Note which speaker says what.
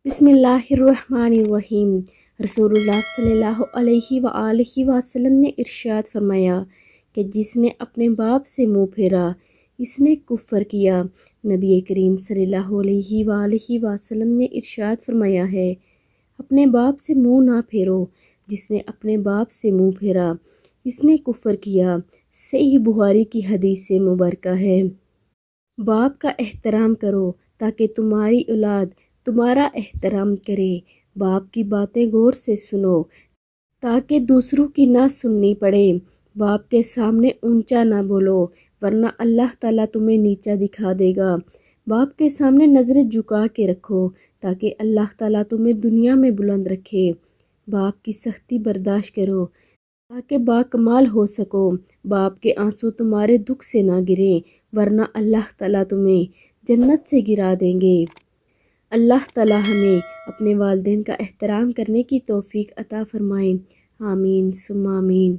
Speaker 1: بسم اللہ الرحمن الرحیم۔ رسول اللہ صلی اللہ علیہ وآلہ وسلم نے ارشاد فرمایا کہ جس نے اپنے باپ سے منہ پھیرا اس نے کفر کیا۔ نبی کریم صلی اللہ علیہ وآلہ وسلم نے ارشاد فرمایا ہے، اپنے باپ سے منہ نہ پھیرو، جس نے اپنے باپ سے منہ پھیرا اس نے کفر کیا۔ صحیح بخاری کی حدیث مبارکہ ہے۔ باپ کا احترام کرو تاکہ تمہاری اولاد تمہارا احترام کرے۔ باپ کی باتیں غور سے سنو تاکہ دوسروں کی نہ سننی پڑے۔ باپ کے سامنے اونچا نہ بولو ورنہ اللہ تعالیٰ تمہیں نیچا دکھا دے گا۔ باپ کے سامنے نظریں جھکا کے رکھو تاکہ اللہ تعالیٰ تمہیں دنیا میں بلند رکھے۔ باپ کی سختی برداشت کرو تاکہ باکمال ہو سکو۔ باپ کے آنسو تمہارے دکھ سے نہ گریں ورنہ اللہ تعالیٰ تمہیں جنت سے گرا دیں گے۔ اللہ تعالیٰ ہمیں اپنے والدین کا احترام کرنے کی توفیق عطا فرمائے۔ آمین ثم آمین۔